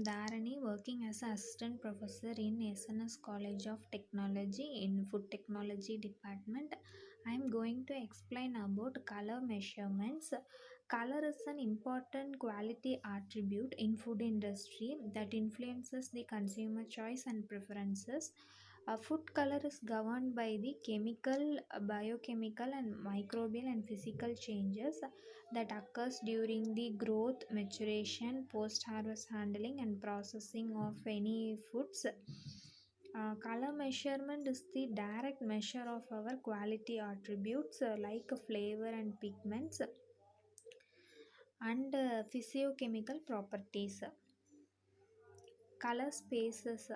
Dharani, working as an assistant professor in SNS College of Technology in Food Technology Department. I am going to explain about color measurements. Color is an important quality attribute in food industry that influences the consumer choice and preferences. Food color is governed by the chemical, biochemical, and microbial and physical changes that occurs during the growth, maturation, post-harvest handling, and processing of any foods. Color measurement is the direct measure of our quality attributes like flavor and pigments and physiochemical properties. Color spaces.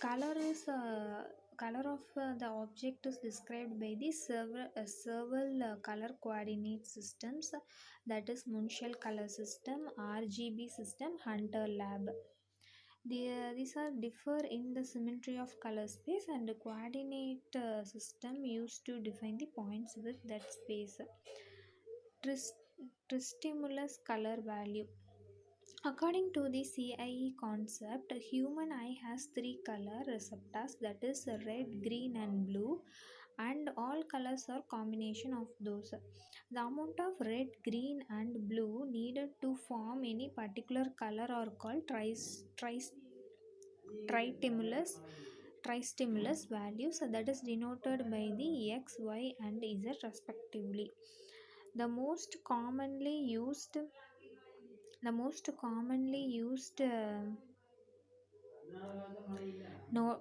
Color of the object is described by the several color coordinate systems, that is Munchel color system, RGB system, Hunter lab. These are differ in the symmetry of color space and the coordinate system used to define the points with that space. Tris- Tristimulus color value. According to the CIE concept, a human eye has three color receptors, that is red, green and blue, and all colors are combination of those. The amount of red, green and blue needed to form any particular color are called tristimulus tristimulus values, that is denoted by the x, y and z respectively. The most commonly used the most commonly used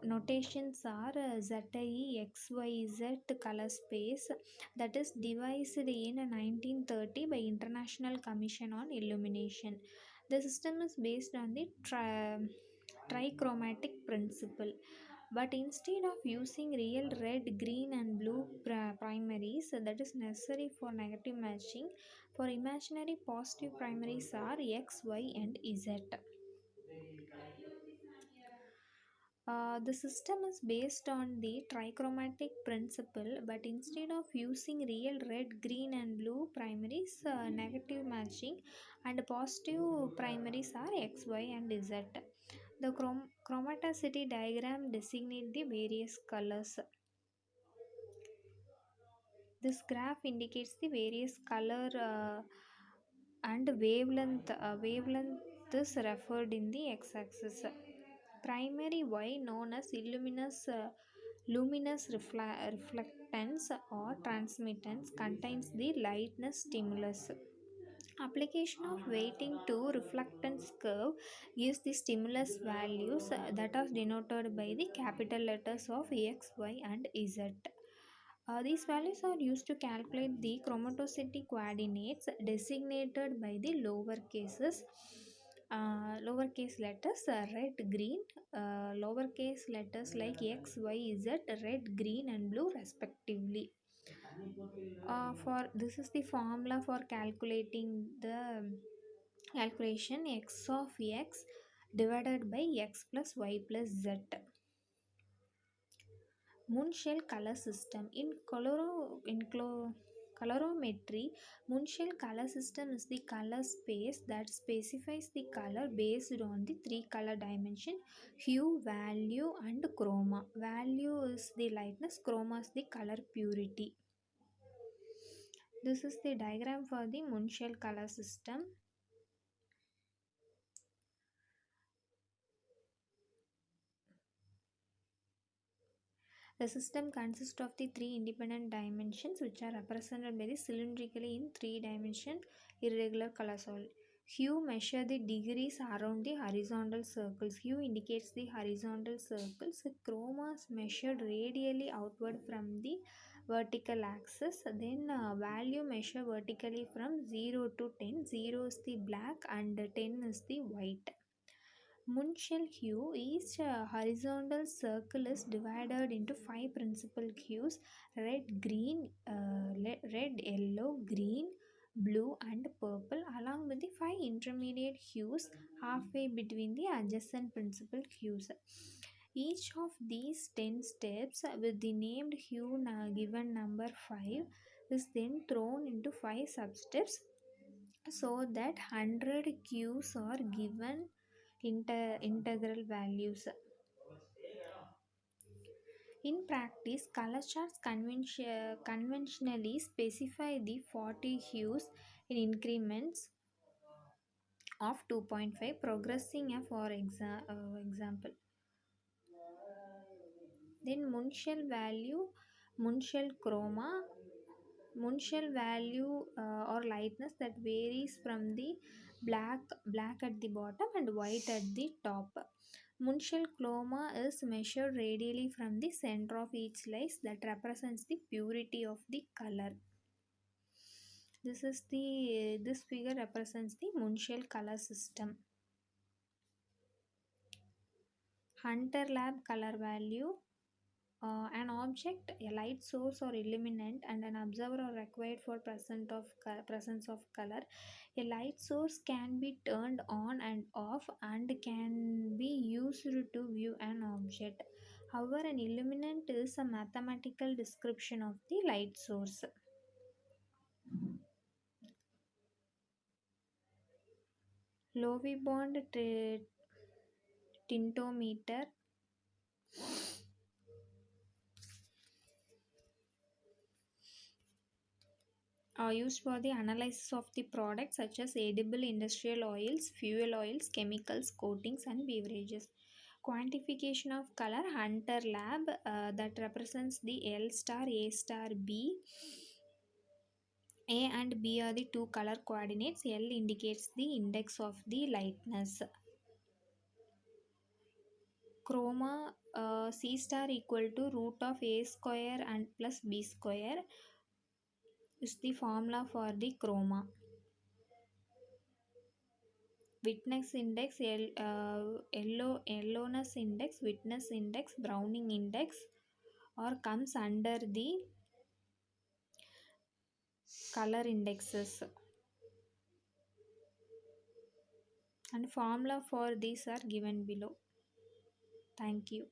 notations are ZIE XYZ color space, that is devised in 1930 by International Commission on Illumination. The system is based on the trichromatic principle. But instead of using real red, green, and blue primaries that is necessary for negative matching, for imaginary positive primaries are X, Y, and Z. The system is based on the trichromatic principle, but instead of using real red, green, and blue primaries, negative matching, and positive primaries are X, Y, and Z. The chromaticity diagram designates the various colors. This graph indicates the various color and wavelength is referred in the x-axis. Primary Y, known as luminous reflectance or transmittance, contains the lightness stimulus. Application of weighting to reflectance curve gives the stimulus values that are denoted by the capital letters of X, Y, and Z. These values are used to calculate the chromatocity coordinates designated by the lowercase letters red, green, lowercase letters like X, Y, Z, red, green, and blue respectively. For this is the formula for calculating the calculation x of x divided by x plus y plus z. Moonshell color system colorimetry. Moonshell color system is the color space that specifies the color based on the three color dimension: hue, value, and chroma. Value is the lightness, chroma is the color purity. This is the diagram for the Moonshell color system. The system consists of the three independent dimensions which are represented by the cylindrically in three dimension irregular color solid. Hue measure the degrees around the horizontal circles. Hue indicates the horizontal circles. Chroma is measured radially outward from the vertical axis. Then value measure vertically from 0 to 10. 0 is the black and 10 is the white. Moonshell hue. Each horizontal circle is divided into five principal hues: red, yellow, green, blue, and purple, along with the five intermediate hues halfway between the adjacent principal hues. Each of these 10 steps with the named hue given number 5 is then thrown into 5 substeps so that 100 cues are given integral values. In practice, color charts conventionally specify the 40 hues in increments of 2.5, progressing for example. Then Munchel chroma, Munchel value or lightness that varies from the black at the bottom and white at the top. Munchel chroma is measured radially from the center of each slice that represents the purity of the color. This figure represents the Munchel color system. Hunter lab color value. An object, a light source or illuminant, and an observer are required for presence of color. A light source can be turned on and off and can be used to view an object. However, an illuminant is a mathematical description of the light source. Lovibond tintometer are used for the analysis of the products such as edible industrial oils, fuel oils, chemicals, coatings, and beverages. Quantification of color Hunter lab that represents the L star, A star, B. A and B are the two color coordinates. L indicates the index of the lightness. Chroma C star equal to root of A square and plus B square is the formula for the chroma. Witness index, yellowness index, witness index, browning index, or comes under the color indexes. And formula for these are given below. Thank you.